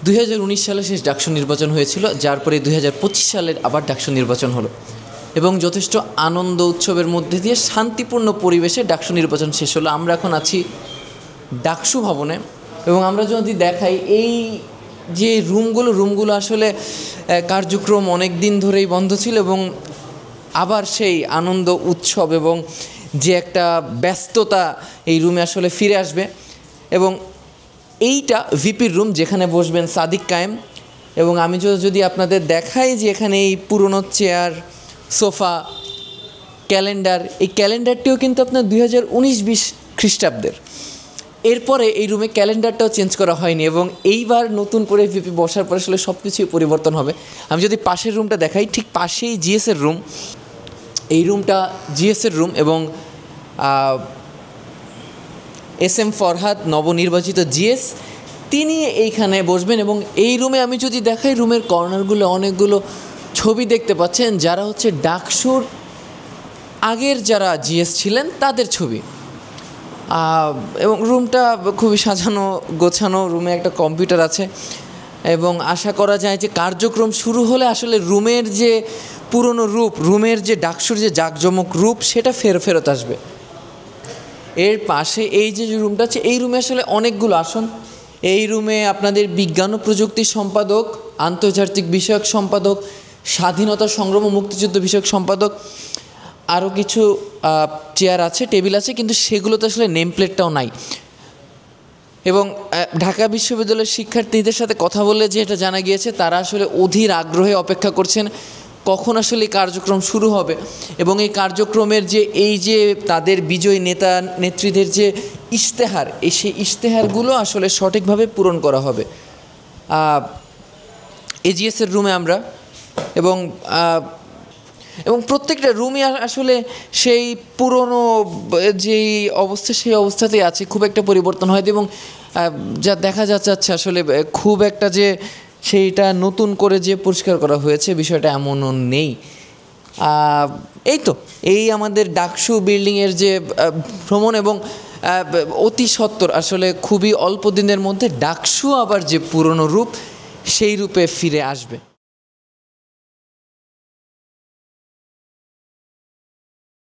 2019 সালে শেষ ডাকসু নির্বাচন হয়েছিল, যার পরে 2025 সালের আবার ডাকসু নির্বাচন হলো এবং যথেষ্ট আনন্দ উৎসবের মধ্যে দিয়ে শান্তিপূর্ণ পরিবেশে ডাকসু নির্বাচন শেষ হলো। আমরা এখন আছি ডাকসু ভবনে এবং আমরা যদি দেখাই এই যে রুমগুলো আসলে কার্যক্রম অনেক দিন ধরেই বন্ধ ছিল এবং আবার সেই আনন্দ উৎসব এবং যে একটা ব্যস্ততা এই রুমে আসলে ফিরে আসবে। এবং এইটা ভিপির রুম, যেখানে বসবেন সাদিক কায়েম। এবং আমি যদি আপনাদের দেখাই যে এখানে এই পুরনো চেয়ার, সোফা, ক্যালেন্ডার, এই ক্যালেন্ডারটিও কিন্তু আপনার 2019-20 খ্রিস্টাব্দের। এরপরে এই রুমে ক্যালেন্ডারটাও চেঞ্জ করা হয়নি এবং এইবার নতুন করে ভিপি বসার পরে আসলে সব কিছুই পরিবর্তন হবে। আমি যদি পাশের রুমটা দেখাই, ঠিক পাশেই জিএসের রুম। এই রুমটা জিএসের রুম এবং SM ফরহাদ নবনির্বাচিত জিএস, তিনি এইখানে বসবেন। এবং এই রুমে আমি যদি দেখাই, রুমের কর্নারগুলো অনেকগুলো ছবি দেখতে পাচ্ছেন, যারা হচ্ছে ডাকসুর আগের যারা জিএস ছিলেন তাদের ছবি। এবং রুমটা খুবই সাজানো গোছানো। রুমে একটা কম্পিউটার আছে এবং আশা করা যায় যে কার্যক্রম শুরু হলে আসলে রুমের যে পুরনো রূপ, রুমের যে ডাকসুর যে জাঁকজমক রূপ, সেটা ফেরত আসবে। এর পাশে এই যে রুমটা আছে, এই রুমে আসলে অনেকগুলো আসন। এই রুমে আপনাদের বিজ্ঞান ও প্রযুক্তি সম্পাদক, আন্তর্জাতিক বিষয়ক সম্পাদক, স্বাধীনতা সংগ্রাম ও মুক্তিযুদ্ধ বিষয়ক সম্পাদক, আরও কিছু চেয়ার আছে, টেবিল আছে, কিন্তু সেগুলোতে আসলে নেম প্লেটটাও নাই। এবং ঢাকা বিশ্ববিদ্যালয়ের শিক্ষার্থীদের সাথে কথা বলে যে এটা জানা গিয়েছে, তারা আসলে অধীর আগ্রহে অপেক্ষা করছেন কখন আসলে এই কার্যক্রম শুরু হবে এবং এই কার্যক্রমের এই যে তাদের বিজয়ী নেতা নেত্রীদের যে ইশতেহার, সেই ইশতেহারগুলো আসলে সঠিকভাবে পূরণ করা হবে। এজিএসের রুমে আমরা এবং প্রত্যেকটা রুমই আসলে সেই পুরনো যেই অবস্থা, সেই অবস্থাতেই আছে, খুব একটা পরিবর্তন হয়নি। এবং যা দেখা যাচ্ছে আসলে খুব একটা যে সেইটা নতুন করে যে পরিষ্কার করা হয়েছে, বিষয়টা এমনও নেই। এই আমাদের ডাকসু বিল্ডিংয়ের যে ভ্রমণ এবং অতি সত্বর আসলে খুবই অল্প দিনের মধ্যে ডাকসু আবার যে পুরনো রূপ, সেই রূপে ফিরে আসবে।